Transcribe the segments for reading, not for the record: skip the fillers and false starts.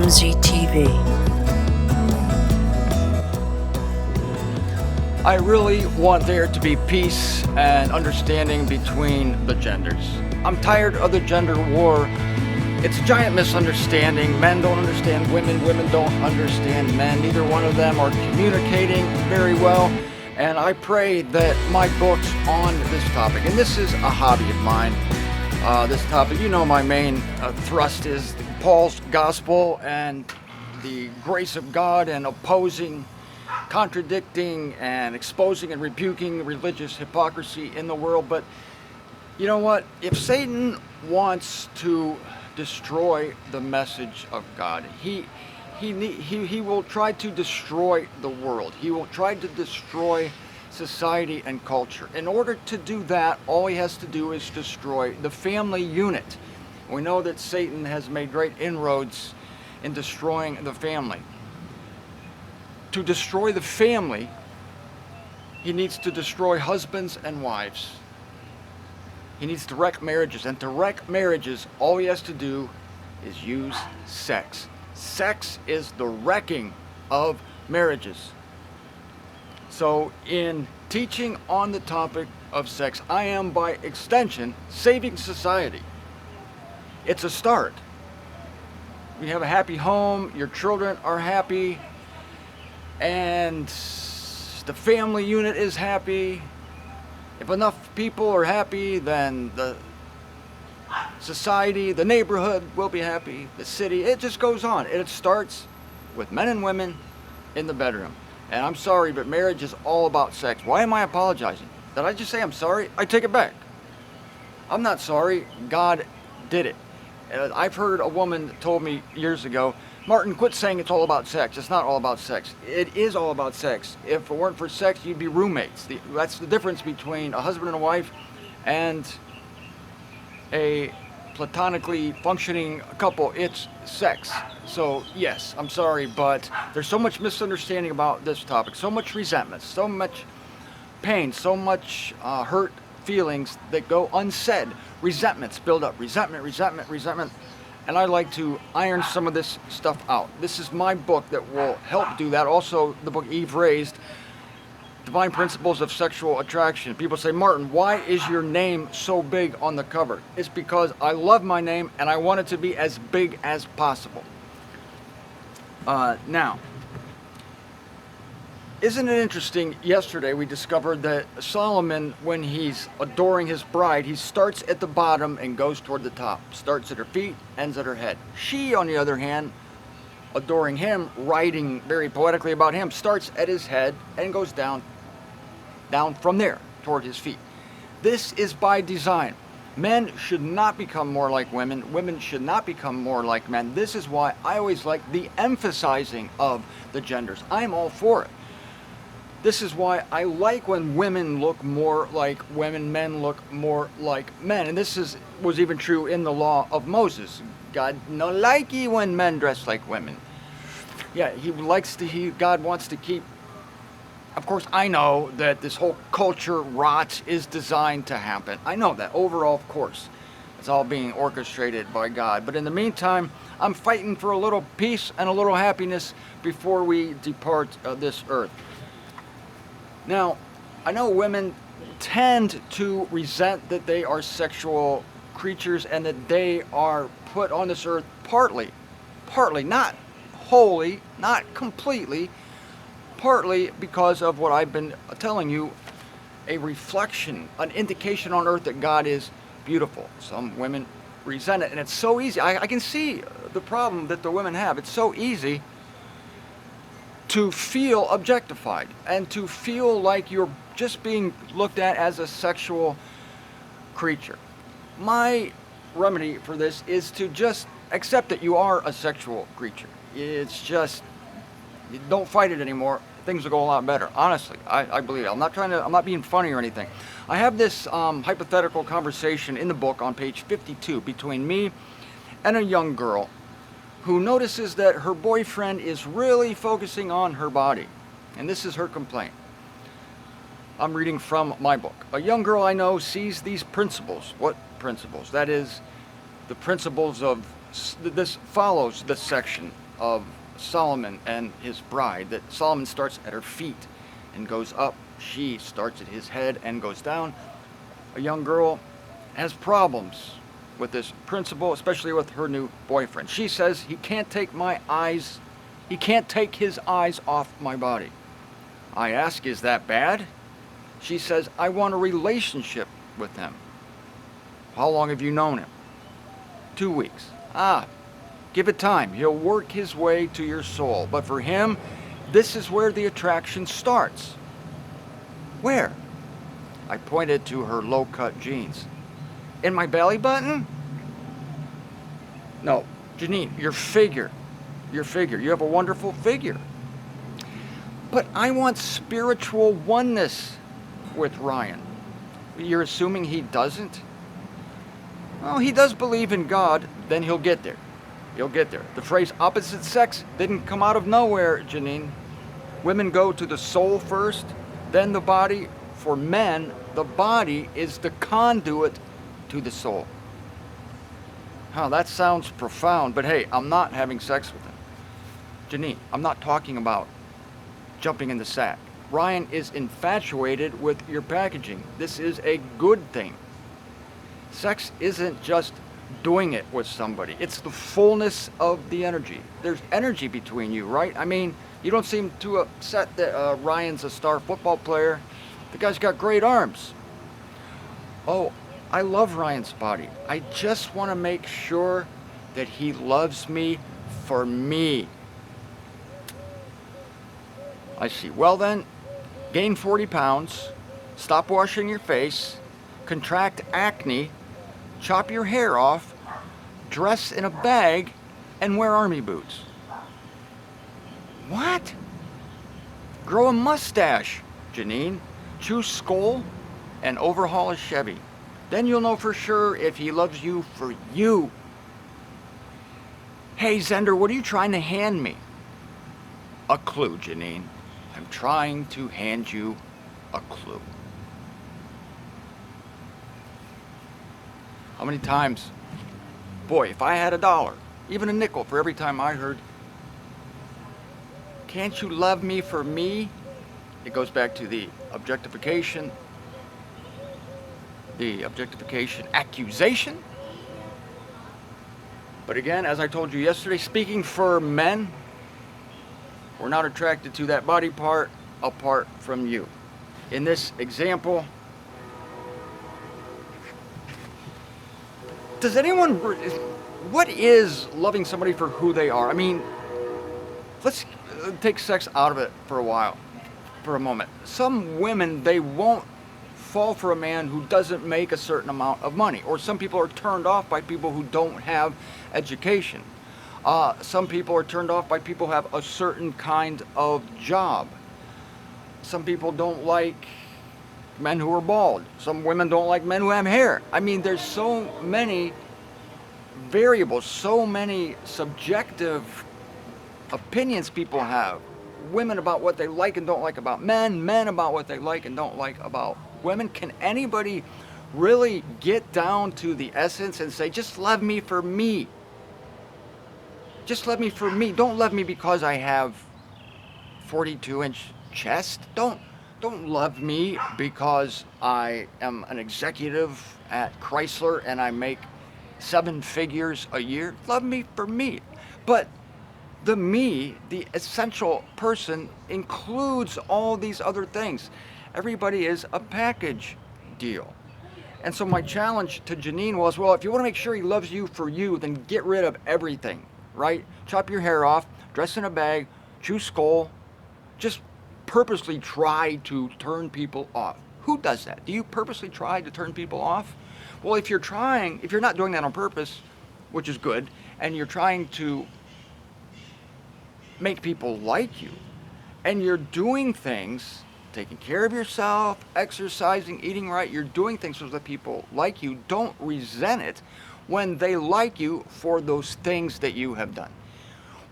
MZTV. I really want there to be peace and understanding between the genders. I'm tired of the gender war. It's a giant misunderstanding. Men don't understand women, women don't understand men. Neither one of them are communicating very well. And I pray that my books on this topic, and this is a hobby of mine, this topic, you know, my main thrust is Paul's gospel and the grace of God and opposing, contradicting, and exposing and rebuking religious hypocrisy in the world. But you know what? If Satan wants to destroy the message of God, he will try to destroy the world. He will try to destroy society and culture. In order to do that, all he has to do is destroy the family unit. We know that Satan has made great inroads in destroying the family. To destroy the family, he needs to destroy husbands and wives. He needs to wreck marriages. And to wreck marriages, all he has to do is use sex. Sex is the wrecking of marriages. So in teaching on the topic of sex, I am by extension saving society. It's a start. You have a happy home, your children are happy, and the family unit is happy. If enough people are happy, then the society, the neighborhood will be happy, the city, it just goes on. It starts with men and women in the bedroom. And I'm sorry, but marriage is all about sex. Why am I apologizing? Did I just say I'm sorry? I take it back. I'm not sorry. God did it. I've heard a woman told me years ago, Martin, quit saying it's all about sex. It's not all about sex. It is all about sex. If it weren't for sex, you'd be roommates. That's the difference between a husband and a wife and a platonically functioning couple. It's sex. So yes, I'm sorry, but there's so much misunderstanding about this topic, so much resentment, so much pain, so much hurt feelings that go unsaid. Resentments build up, resentment. And I like to iron some of this stuff out. This is my book that will help do that. Also, the book Eve Raised, Divine Principles of Sexual Attraction. People say, Martin, why is your name so big on the cover? It's because I love my name and I want it to be as big as possible. Now, isn't it interesting, yesterday we discovered that Solomon, when he's adoring his bride, he starts at the bottom and goes toward the top. Starts at her feet, ends at her head. She, on the other hand, adoring him, writing very poetically about him, starts at his head and goes down from there toward his feet. This is by design. Men should not become more like women. Women should not become more like men. This is why I always like the emphasizing of the genders. I'm all for it. This is why I like when women look more like women, men look more like men. And this was even true in the law of Moses. God no likey when men dress like women. Yeah, God wants to keep. Of course, I know that this whole culture rot is designed to happen. I know that. Overall, of course, it's all being orchestrated by God. But in the meantime, I'm fighting for a little peace and a little happiness before we depart this earth. Now, I know women tend to resent that they are sexual creatures and that they are put on this earth partly, not wholly, not completely, partly because of what I've been telling you, a reflection, an indication on earth that God is beautiful. Some women resent it, and it's so easy. I can see the problem that the women have. It's so easy to feel objectified and to feel like you're just being looked at as a sexual creature. My remedy for this is to just accept that you are a sexual creature. It's just, don't fight it anymore. Things will go a lot better. Honestly, I believe it. I'm not being funny or anything. I have this hypothetical conversation in the book on page 52 between me and a young girl who notices that her boyfriend is really focusing on her body. And this is her complaint. I'm reading from my book. A young girl I know sees these principles. What principles? That is, the principles of, this follows this section. of Solomon and his bride, that Solomon starts at her feet and goes up. She starts at his head and goes down. A young girl has problems with this principle, especially with her new boyfriend. She says, he can't take his eyes off my body. I ask, is that bad? She says, I want a relationship with him. How long have you known him? 2 weeks. Give it time. He'll work his way to your soul. But for him, this is where the attraction starts. Where? I pointed to her low-cut jeans. In my belly button? No, Janine, your figure. Your figure. You have a wonderful figure. But I want spiritual oneness with Ryan. You're assuming he doesn't? Well, he does believe in God, then he'll get there. He'll get there. The phrase opposite sex didn't come out of nowhere, Janine. Women go to the soul first, then the body. For men, the body is the conduit to the soul. That sounds profound, but hey, I'm not having sex with him. Janine, I'm not talking about jumping in the sack. Ryan is infatuated with your packaging. This is a good thing. Sex isn't just doing it with somebody. It's the fullness of the energy. There's energy between you, right? I mean, you don't seem too upset that Ryan's a star football player. The guy's got great arms. Oh, I love Ryan's body. I just want to make sure that he loves me for me. I see. Well then, gain 40 pounds, stop washing your face, contract acne, chop your hair off, dress in a bag, and wear army boots. What? Grow a mustache, Janine. Choose Skoll and overhaul a Chevy. Then you'll know for sure if he loves you for you. Hey, Zender, what are you trying to hand me? A clue, Janine. I'm trying to hand you a clue. How many times? Boy, if I had $1, even a nickel for every time I heard, can't you love me for me? It goes back to the objectification accusation. But again, as I told you yesterday, speaking for men, we're not attracted to that body part apart from you. In this example, does anyone, what is loving somebody for who they are? I mean, let's take sex out of it for a moment. Some women, they won't fall for a man who doesn't make a certain amount of money, or some people are turned off by people who don't have education. Some people are turned off by people who have a certain kind of job. Some people don't like men who are bald. Some women don't like men who have hair. I mean, there's so many variables, so many subjective opinions people have. Women about what they like and don't like about men, men about what they like and don't like about women. Can anybody really get down to the essence and say, just love me for me? Just love me for me. Don't love me because I have 42-inch chest. Don't love me because I am an executive at Chrysler and I make 7 figures a year. Love me for me. But the me, the essential person, includes all these other things. Everybody is a package deal. And so my challenge to Janine was, well, if you want to make sure he loves you for you, then get rid of everything, right? Chop your hair off, dress in a bag, chew Skoll. Just purposely try to turn people off. Who does that? Do you purposely try to turn people off? Well, if you're not doing that on purpose, which is good, and you're trying to make people like you, and you're doing things, taking care of yourself, exercising, eating right, you're doing things so that people like you, don't resent it when they like you for those things that you have done.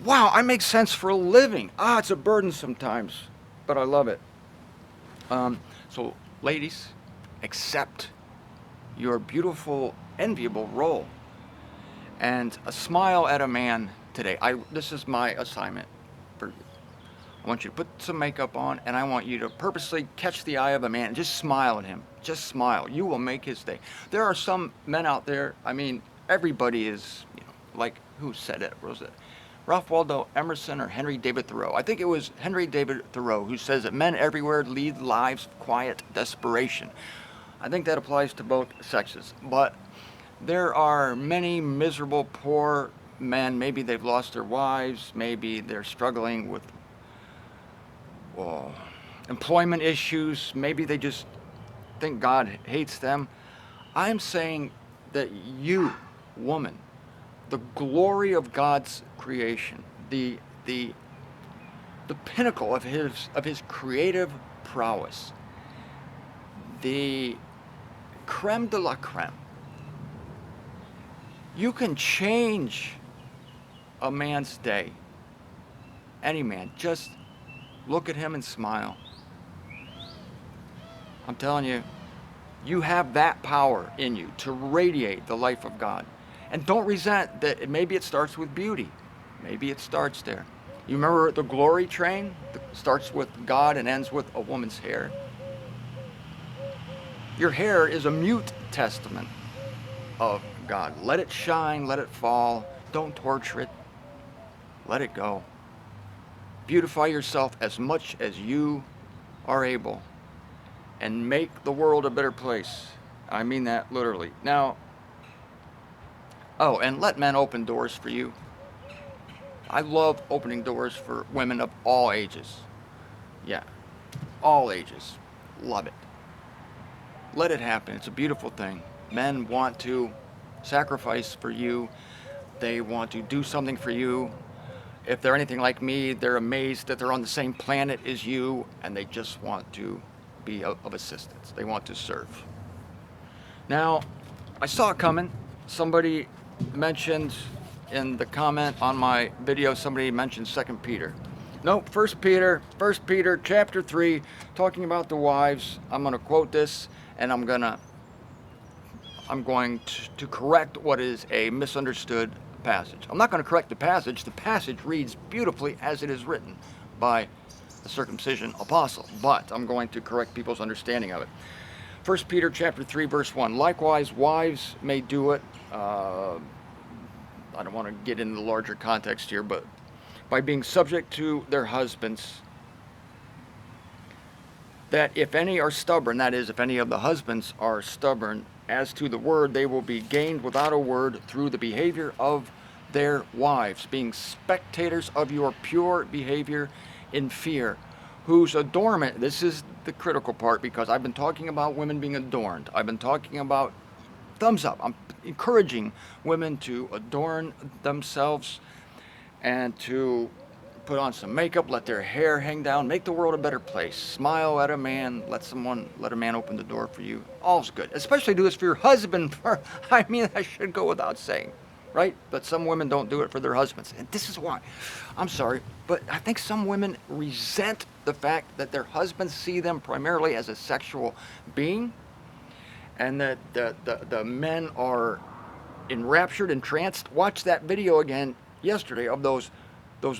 Wow, I make sense for a living. It's a burden sometimes, but I love it. So ladies, accept your beautiful, enviable role. And a smile at a man today. This is my assignment for you. I want you to put some makeup on, and I want you to purposely catch the eye of a man and just smile at him. Just smile. You will make his day. There are some men out there, I mean, everybody is, like, who said it? Was it Ralph Waldo Emerson or Henry David Thoreau? I think it was Henry David Thoreau who says that men everywhere lead lives of quiet desperation. I think that applies to both sexes. But there are many miserable, poor men. Maybe they've lost their wives. Maybe they're struggling with employment issues. Maybe they just think God hates them. I'm saying that you, woman, the glory of God's creation, the pinnacle of his creative prowess, the creme de la creme. You can change a man's day. Any man. Just look at him and smile. I'm telling you, you have that power in you to radiate the life of God. And don't resent that maybe it starts with beauty. Maybe it starts there. You remember the glory train? It starts with God and ends with a woman's hair. Your hair is a mute testament of God. Let it shine, let it fall. Don't torture it. Let it go. Beautify yourself as much as you are able and make the world a better place. I mean that literally. Now, and let men open doors for you. I love opening doors for women of all ages. Yeah, all ages. Love it. Let it happen. It's a beautiful thing. Men want to sacrifice for you. They want to do something for you. If they're anything like me, they're amazed that they're on the same planet as you, and they just want to be of assistance. They want to serve. Now, I saw it coming. Somebody mentioned in the comment on my video, somebody mentioned 2 Peter. No, 1 Peter chapter 3, talking about the wives. I'm going to quote this, and I'm going to correct what is a misunderstood passage. I'm not going to correct the passage. The passage reads beautifully as it is written by the circumcision apostle, but I'm going to correct people's understanding of it. 1 Peter chapter 3, verse 1. Likewise, wives may do it. I don't want to get into the larger context here, but by being subject to their husbands, that if any are stubborn, that is, if any of the husbands are stubborn as to the word, they will be gained without a word through the behavior of their wives, being spectators of your pure behavior in fear, whose adornment, this is the critical part, because I've been talking about women being adorned. I've been talking about, thumbs up, I'm encouraging women to adorn themselves and to put on some makeup, let their hair hang down, make the world a better place. Smile at a man, let a man open the door for you. All's good. Especially do this for your husband. I mean, that should go without saying, right? But some women don't do it for their husbands. And this is why. I'm sorry, but I think some women resent the fact that their husbands see them primarily as a sexual being, and that the men are enraptured, entranced. Watch that video again yesterday of those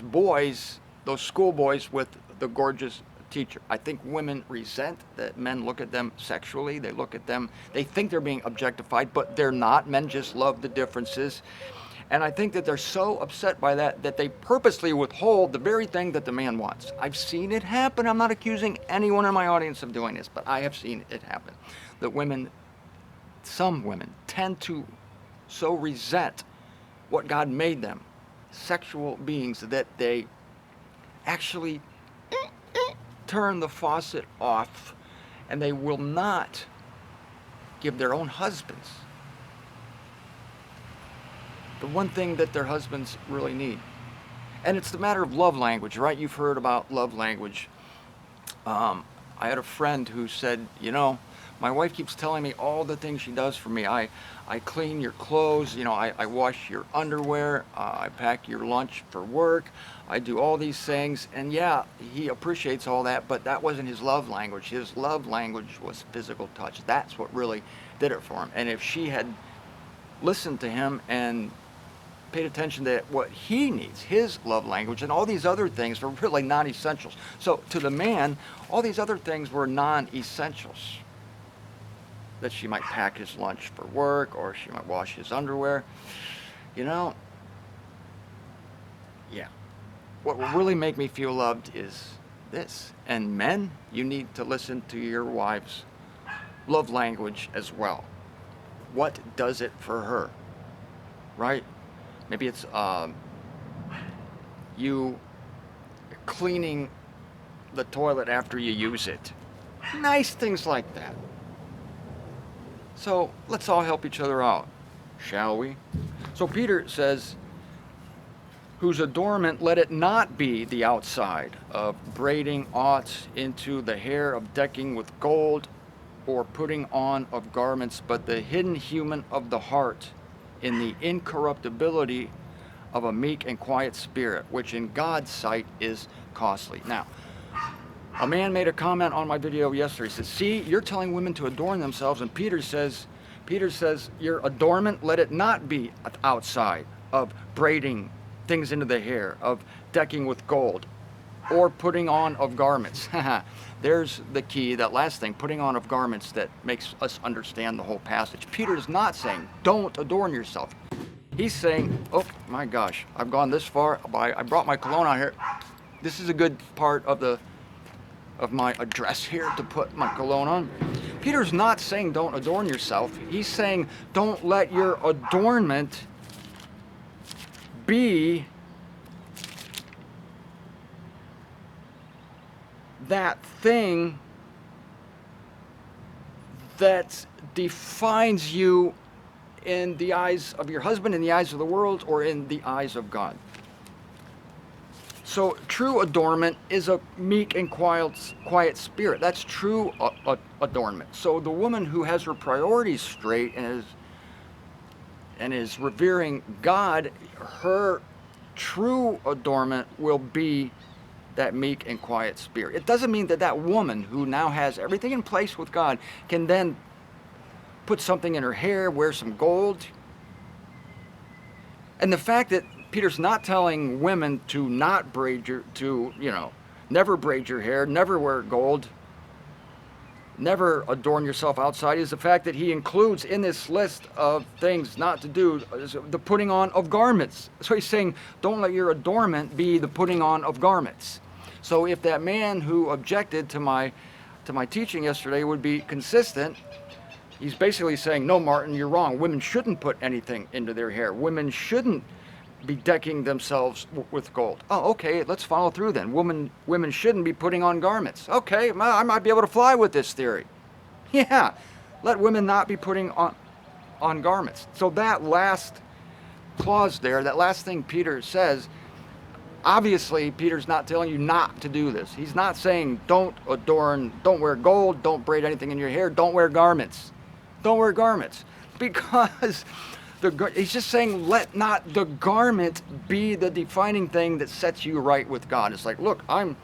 boys, those schoolboys with the gorgeous teacher. I think women resent that men look at them sexually. They look at them, they think they're being objectified, but they're not. Men just love the differences. And I think that they're so upset by that they purposely withhold the very thing that the man wants. I've seen it happen. I'm not accusing anyone in my audience of doing this, but I have seen it happen. That some women tend to so resent what God made them, sexual beings, that they actually turn the faucet off, and they will not give their own husbands the one thing that their husbands really need. And it's the matter of love language, right? You've heard about love language. I had a friend who said, my wife keeps telling me all the things she does for me. I clean your clothes, I wash your underwear, I pack your lunch for work, I do all these things. And yeah, he appreciates all that, but that wasn't his love language. His love language was physical touch. That's what really did it for him. And if she had listened to him and paid attention to what he needs, his love language, and all these other things were really non-essentials. So to the man, all these other things were non-essentials. That she might pack his lunch for work, or she might wash his underwear. You know, yeah. What will really make me feel loved is this. And men, you need to listen to your wife's love language as well. What does it for her? Right? Maybe it's you cleaning the toilet after you use it. Nice things like that. So let's all help each other out, shall we? So Peter says, whose adornment let it not be the outside of braiding aught into the hair, of decking with gold, or putting on of garments, but the hidden human of the heart, in the incorruptibility of a meek and quiet spirit, which in God's sight is costly. Now, a man made a comment on my video yesterday. He says, see, you're telling women to adorn themselves, and Peter says, your adornment, let it not be outside of braiding things into the hair, of decking with gold, or putting on of garments. There's the key, that last thing, putting on of garments, that makes us understand the whole passage. Peter's not saying, don't adorn yourself. He's saying, oh my gosh, I've gone this far, I brought my cologne out here. This is a good part of my address here, to put my cologne on. Peter's not saying don't adorn yourself. He's saying don't let your adornment be that thing that defines you in the eyes of your husband, in the eyes of the world, or in the eyes of God. So true adornment is a meek and quiet spirit. That's true adornment. So the woman who has her priorities straight and is revering God, her true adornment will be that meek and quiet spirit. It doesn't mean that that woman who now has everything in place with God can then put something in her hair, wear some gold. And the fact that Peter's not telling women to not braid never braid your hair, never wear gold, never adorn yourself outside, is the fact that he includes in this list of things not to do the putting on of garments. So he's saying, don't let your adornment be the putting on of garments. So if that man who objected to my teaching yesterday would be consistent, he's basically saying, no, Martin, you're wrong. Women shouldn't put anything into their hair. Women shouldn't be decking themselves with gold. Oh, okay, let's follow through then. Women shouldn't be putting on garments. Okay, I might be able to fly with this theory. Yeah, let women not be putting on garments. So that last clause there, that last thing Peter says, obviously Peter's not telling you not to do this. He's not saying don't adorn, don't wear gold, don't braid anything in your hair, don't wear garments. Don't wear garments. Because he's just saying, let not the garment be the defining thing that sets you right with God. It's like, look, I'm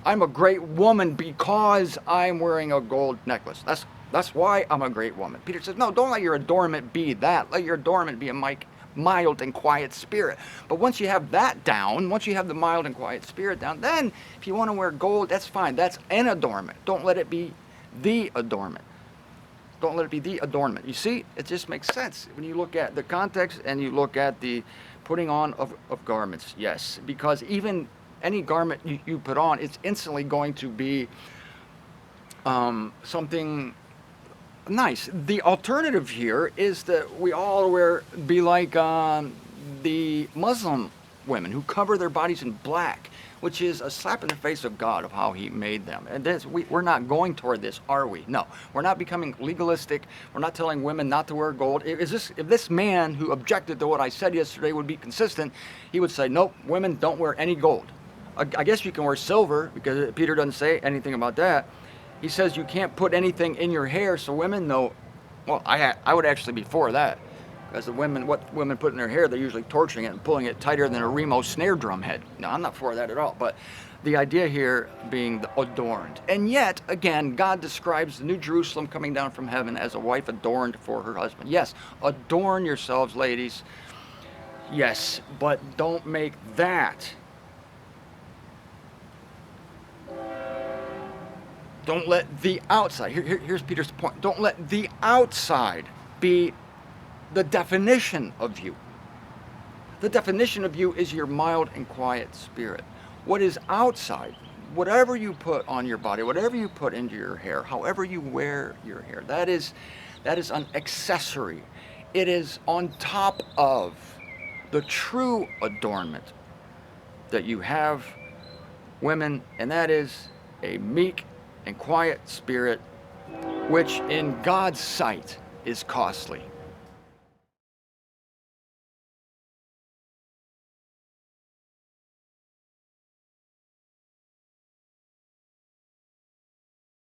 a great woman because I'm wearing a gold necklace. That's why I'm a great woman. Peter says, no, don't let your adornment be that. Let your adornment be a mild and quiet spirit. But once you have that down, once you have the mild and quiet spirit down, then if you want to wear gold, that's fine. That's an adornment. Don't let it be the adornment. Don't let it be the adornment. You see, it just makes sense when you look at the context and you look at the putting on of garments. Yes, because even any garment you put on, it's instantly going to be something nice. The alternative here is that we all be like the Muslim women who cover their bodies in black, which is a slap in the face of God of how he made them. And we're not going toward this, are we? No, we're not becoming legalistic. We're not telling women not to wear gold. If this man who objected to what I said yesterday would be consistent, he would say, nope, women don't wear any gold. I guess you can wear silver, because Peter doesn't say anything about that. He says you can't put anything in your hair, so women know. Well, I would actually be for that. Because what women put in their hair, they're usually torturing it and pulling it tighter than a Remo snare drum head. No, I'm not for that at all. But the idea here being the adorned. And yet, again, God describes the New Jerusalem coming down from heaven as a wife adorned for her husband. Yes, adorn yourselves, ladies. Yes, but don't make that. Don't let the outside, here's Peter's point. Don't let the outside be the definition of you. The definition of you is your mild and quiet spirit. What is outside, whatever you put on your body, whatever you put into your hair, however you wear your hair, that is an accessory. It is on top of the true adornment that you have, women, and that is a meek and quiet spirit, which in God's sight is costly.